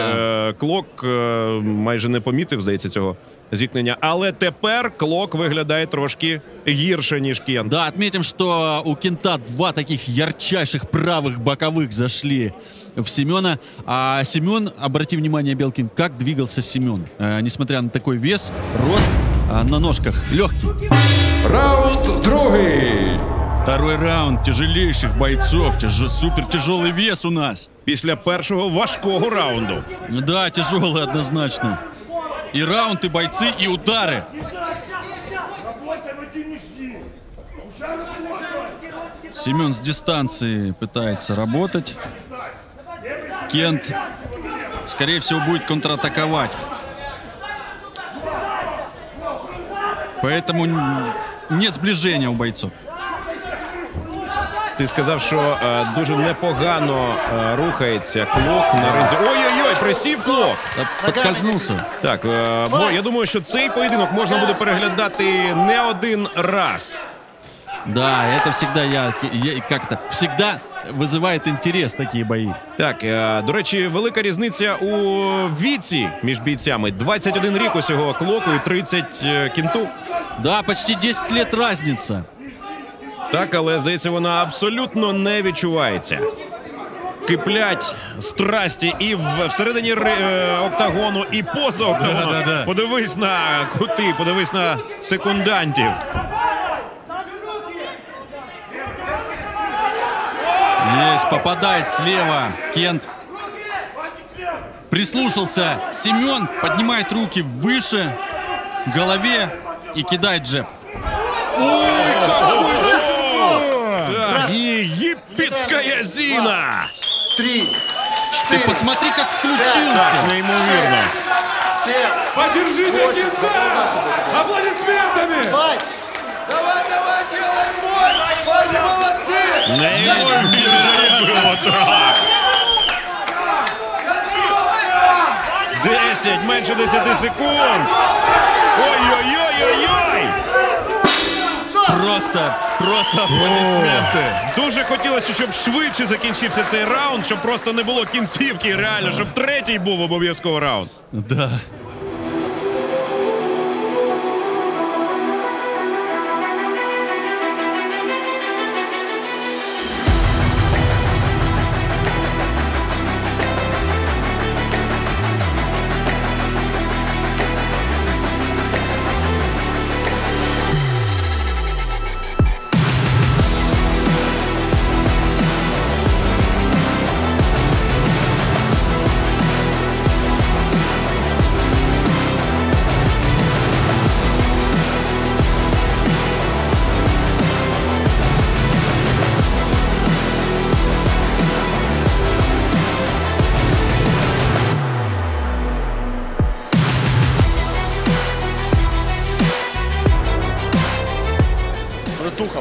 Клок майже не помітив, здається, цього зіткнення. Але тепер Клок виглядає трошки гірше, ніж Кент. Да, отметим, что у Кента два таких ярчайших правых боковых зашли в Семена. А Семен, обрати внимание, Белкин, как двигался Семен. Несмотря на такой вес, рост, на ножках легкий. Раунд другий. Второй раунд тяжелейших бойцов. Супер тяжелый вес у нас. Після першого важкого раунду. Да, тяжелый однозначно. И раунд, и бойцы, и удары. Семен с дистанции пытается работать. Кент, скорее всего, будет контратаковать. Поэтому нет сближения у бойцов. Ти сказав, що дуже непогано рухається Клок на ринзі. Ой-ой-ой, присів Клок. Подскользнулся. Так, бо я думаю, що цей поєдинок можна буде переглядати не один раз. Да, это всегда как-то всегда вызывает интерес такие бои. Так, до речі, велика різниця у віці між бійцями. 21 рік усього Клоку і 30 Кенту. Да, почти 10 лет разница. Так, але, здається, вона абсолютно не відчувається. Киплять страсті і всередині октагону, і поза октагону. Да. Подивись на кути, подивись на секундантів. Есть, попадает слева Кент. Прислушался. Семен поднимает руки выше к голове и кидает джеб. Ой, какой Так, египетская Зина! 3, 4. Ты посмотри, как включился. Так, неймовірно. 7, Поддержите 8. Кента! Аплодисментами! Давай. Давай, делаем бой! Парни, молодцы! Неймовірно, так. 10, менше 10 секунд. Ой-ой-ой-ой-ой. Просто аплодисменти. Дуже хотілося, щоб швидше закінчився цей раунд, щоб просто не було кінцівки, реально, щоб третій був обов'язково раунд. Да.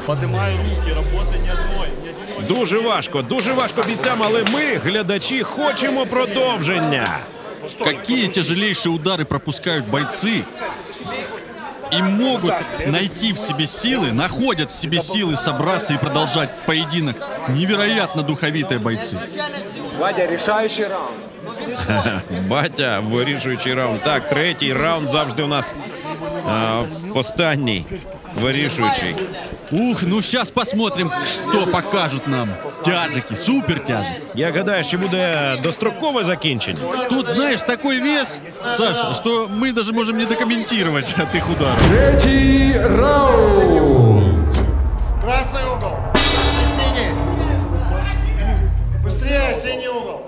Поднимаю руки, роботи ні одної. Дуже важко бійцям, але ми, глядачі, хочемо продовження. Какие тяжелейшие удары пропускают бойцы и могут найти в себе силы, находят в себе силы собраться и продолжать поединок. Невероятно духовитые бойцы. Вадя, решающий раунд. Батя, вирішуючий раунд. Так, третій раунд завжди у нас останній вирішуючий. Ух, ну сейчас посмотрим, что покажут нам тяжики, супер тяжики. Я гадаю, що буде дострокове закінчення. Тут, знаешь, такой вес, Саш, что мы даже можем не докомментировать от их ударов. Третий раунд. Красный угол. Синий. Быстрее, синий угол.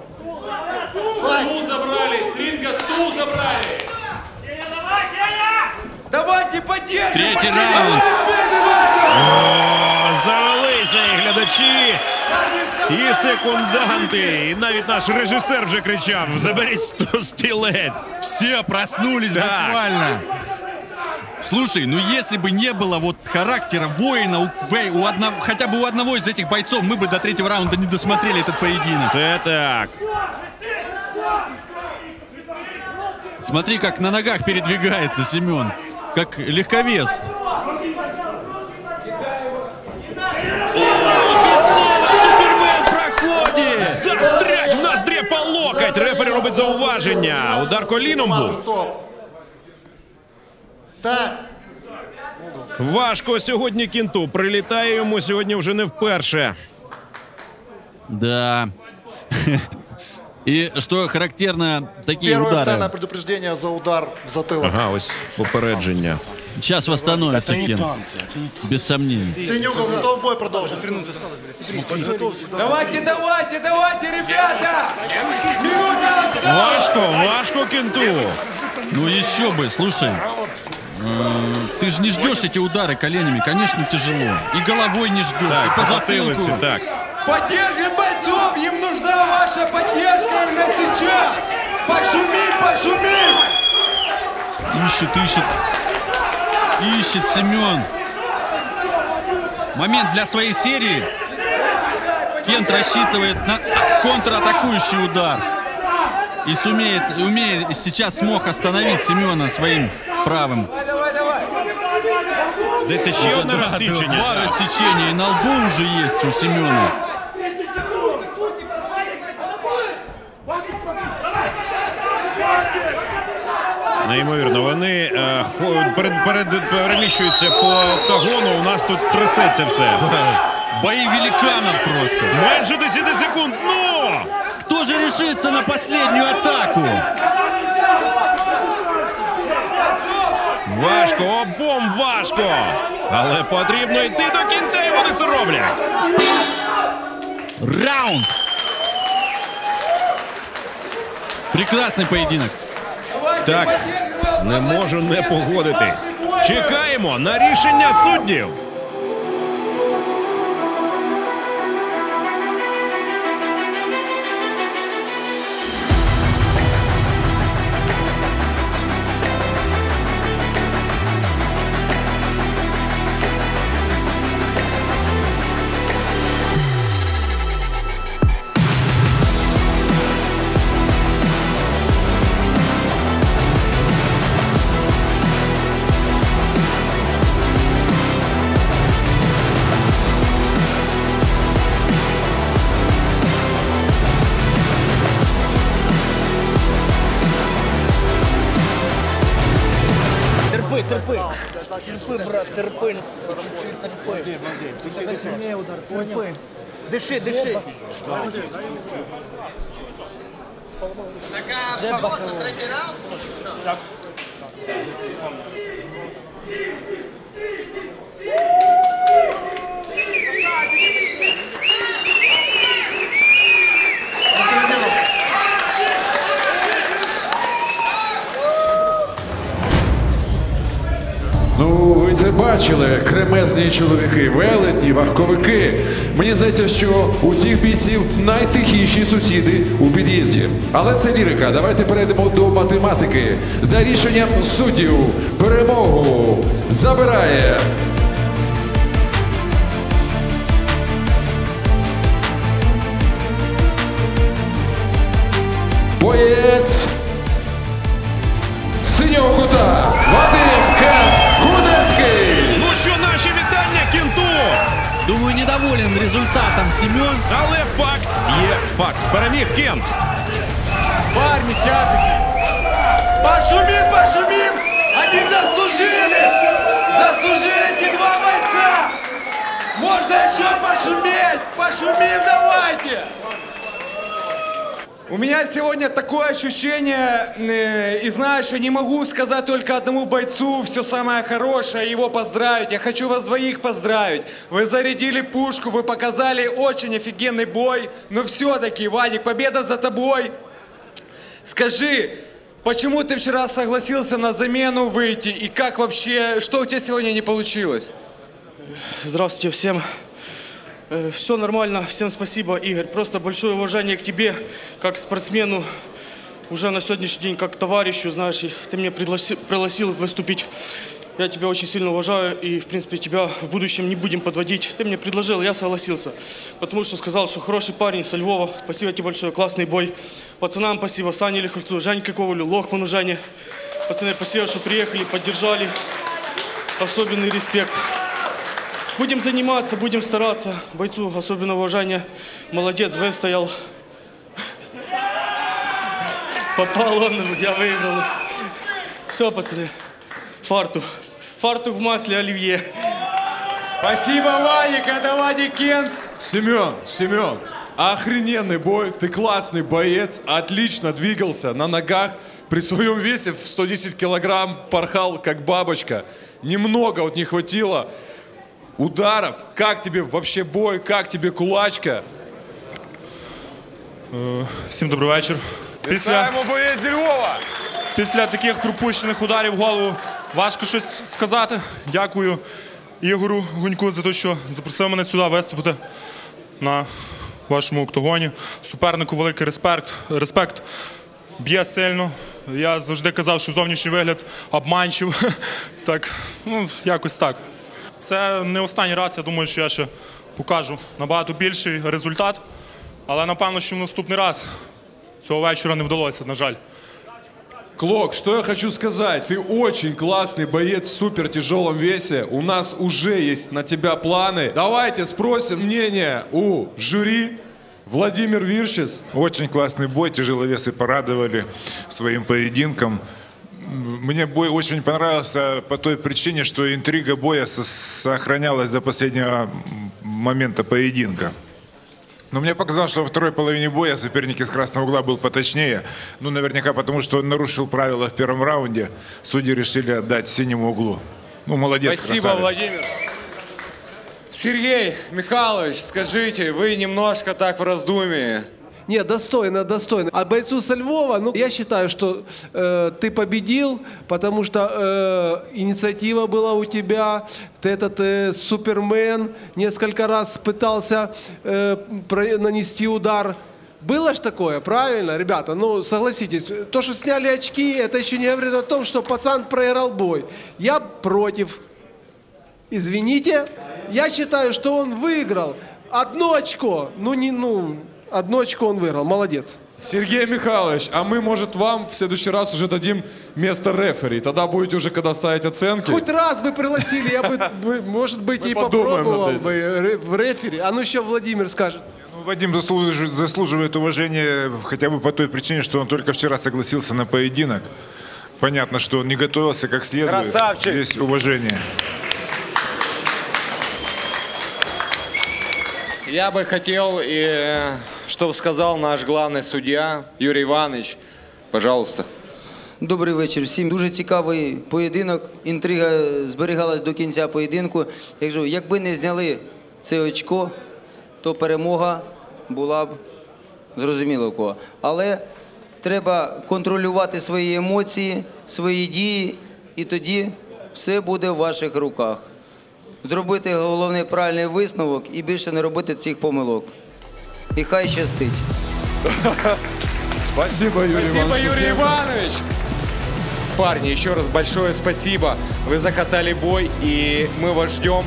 Стул забрали, с ринга стул забрали. Давайте поддержим! Третий раунд. Завелися і глядачі, і секунданти, і навіть наш режисер вже кричав: заберіть стілець. Все проснулись буквально. Слушай, ну если бы не было вот характера воина хотя бы у одного из этих бойцов, мы бы до третьего раунда не досмотрели этот поединок. Це так. Смотри, как на ногах передвигается Семен. Как легковес. Супермен проходит! Застрять в ноздрі по локоть! Рефері робить зауваження. Удар коліном був. Важко сьогодні кінту. Прилітає йому сьогодні вже не вперше. Да. И что характерно, такие Первое удары. официальное предупреждение за удар в затылок. Ага, ось попередження. Сейчас восстановится Кен. Без сомнений. Синий угол готов, бой продолжим. Давайте, ребята! Минута! Важко кінту. Ну еще бы, слушай. Ты же не ждешь эти удары коленями, конечно, тяжело. И головой не ждешь, Так, и по затылку. Так. Поддержим бойцов! Им нужна ваша поддержка именно сейчас! Пошумим! Ищет Семен. Момент для своей серии. Кент рассчитывает на контратакующий удар. И умеет, сейчас смог остановить Семена своим правым. Здається, ще одне розсічення. Два рассечения, и на лбу уже есть у Семена. Неймовірно, вони переміщуються по октагону, у нас тут трясеться все. Бои великанов просто. Менше 10 секунд, ну! Кто же решится на последнюю атаку? Важко, обом важко. Але потрібно йти до кінця, і вони це роблять. Раунд. Прекрасний поєдинок. Так, не можу не погодитись. Чекаємо на рішення суддів. Терпи, брат, терпи. Чуть-чуть терпи. Чуть сильнее удар, терпи. Дыши, дыши. Джеб боковой. Ну, ви це бачили, кремезні чоловіки, велетні, вахковики. Мені здається, що у цих бійців найтихіші сусіди у під'їзді. Але це лірика. Давайте перейдемо до математики. За рішенням суддів перемогу забирає боєць синього кута Вадим Кент-Худецький. Ну що, наші вітання кінту? Думаю, недоволен результатом Семен. Але факт є факт. Переміг Кент. Парни, тяжики. Пошумим, пошумим. Они заслужили. Заслужили эти два бойца. Можно еще пошуметь. Пошумим, давайте. У меня сегодня такое ощущение, и знаешь, я не могу сказать только одному бойцу все самое хорошее, его поздравить. Я хочу вас двоих поздравить. Вы зарядили пушку, вы показали очень офигенный бой. Но все-таки, Вадик, победа за тобой. Скажи, почему ты вчера согласился на замену выйти? И как вообще, что у тебя сегодня не получилось? Здравствуйте всем. Все нормально, всем спасибо, Игорь. Просто большое уважение к тебе, как спортсмену, уже на сегодняшний день, как товарищу, знаешь, ты меня пригласил выступить. Я тебя очень сильно уважаю, и, в принципе, тебя в будущем не будем подводить. Ты мне предложил, я согласился, потому что сказал, что хороший парень со Львова. Спасибо тебе большое, классный бой. Пацанам спасибо, Сане Лиховцу, Женьке Ковалю, Лохману Жене. Пацаны, спасибо, что приехали, поддержали. Особенный респект. Будем заниматься, будем стараться. Бойцу особенно уважение. Молодец, выстоял. Попал он, я выиграл. Все, пацаны, фартух. Фартух в масле, оливье. Спасибо, Вадик, это Вадик Кент. Семен, охрененный бой, ты классный боец, отлично двигался на ногах. При своем весе в 110 килограмм порхал как бабочка. Немного вот не хватило ударов. Как тебе вообще бой, как тебе кулачка? Всім добрий вечір. Після таких пропущених ударів в голову важко щось сказати. Дякую Ігору Гуньку за те, що запросив мене сюди виступити на вашому октагоні. Супернику великий респект. Б'є сильно. Я завжди казав, що зовнішній вигляд обманчив. Так, ну, якось так. Це не останній раз, я думаю, що я ще покажу набагато більший результат. Але, напевно, що в наступний раз цього вечора не вдалося, на жаль. Клок, что я хочу сказать, ты очень классный боец в супертяжелом весе, у нас уже есть на тебя планы. Давайте спросим мнение у жюри. Владимир Виршис. Очень классный бой, тяжеловесы порадовали своим поединком. Мне бой очень понравился по той причине, что интрига боя сохранялась до последнего момента поединка. Но мне показалось, что во второй половине боя соперник из красного угла был поточнее. Ну, наверняка потому, что он нарушил правила в первом раунде. Судьи решили отдать синему углу. Ну, молодец, Спасибо, красавец. Владимир. Сергей Михайлович, скажите, вы немножко так в раздумье. Нет, достойно, достойно. А бойцу со Львова, ну, я считаю, что ты победил, потому что инициатива была у тебя. Ты этот супермен несколько раз пытался нанести удар. Было ж такое, правильно, ребята? Ну, согласитесь, то, что сняли очки, это еще не говорит о том, что пацан проиграл бой. Я против. Извините, я считаю, что он выиграл. Одно очко, одно очко он выиграл, молодец. Сергей Михайлович, а мы, может, вам в следующий раз уже дадим место рефери. Тогда будете уже, когда ставить оценки. Хоть раз бы пригласили, я бы, может быть, и попробовал бы в рефери. А ну еще Владимир скажет. Ну, Вадим заслуживает уважения хотя бы по той причине, что он только вчера согласился на поединок. Понятно, что он не готовился как следует. Красавчик! Здесь уважение. Я бы хотел, чтобы сказал наш главный судья Юрий Иванович. Пожалуйста. Добрий вечір всім. Дуже цікавий поєдинок. Інтрига зберігалась до кінця поєдинку. Якби не зняли це очко, то перемога була б зрозуміло в кого. Але треба контролювати свої емоції, свої дії, і тоді все буде в ваших руках. Зробити головний правильний висновок і більше не робити цих помилок. І хай щастить. Спасибо, Юрий Иванович. Парни, еще раз большое спасибо. Вы закатали бой, и мы вас ждем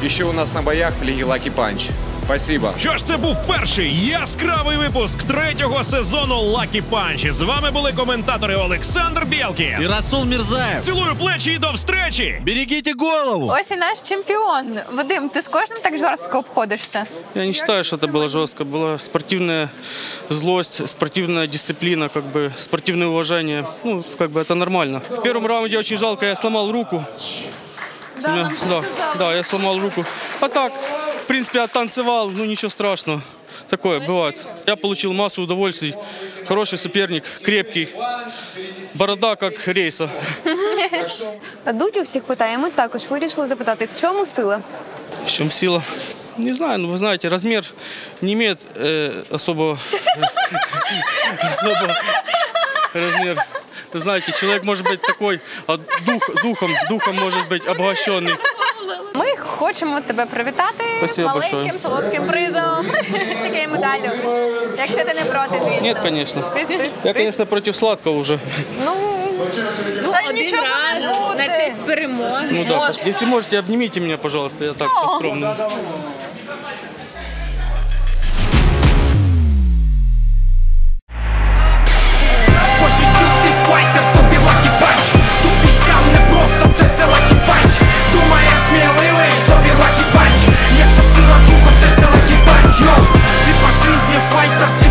еще у нас на боях в Лиге Lucky Punch. Спасибо. Що ж, це був перший яскравий випуск третього сезону Lucky Punch. З вами були коментатори Олександр Білкін і Расул Мірзаєв. Цілую плечі і до встречі. Берегите голову. Ось і наш чемпіон. Вадим, ти з кожним так жорстко обходишся? Я не считаю, что это было жестко. Была спортивная злость, спортивная дисциплина, спортивное уважение. Это нормально. В первом раунде очень жалко, я сломал руку. Да, я сломал руку. А так, в принципе, оттанцевал, ничего страшного. Такое бывает. Я получил массу удовольствий. Хороший соперник, крепкий. Борода, как рейса. Дудь у всіх питає, ми також вирішили запитати, в чому сила? В чем сила? Не знаю, вы знаете, размер не имеет особо размер. Знаете, человек может быть такой, а духом может быть обогащенный. Ми хочемо тебе привітати Спасибо маленьким большое. солодким призом, такою медаллю. Якщо ти не проти, звісно. Нет, конечно. Я, конечно, против сладкого уже. Нічого не буде. На честь перемоги. Да. Если можете, обнимите меня, пожалуйста, я так по-скромному. По життю ти файтер, тобі Lucky Punch. Тут бійцям не просто, це все Lucky Punch. Думаєш сміливий, тобі Lucky Punch. Якщо сила духа, це все Lucky Punch. Йоу, ти по житті файтер.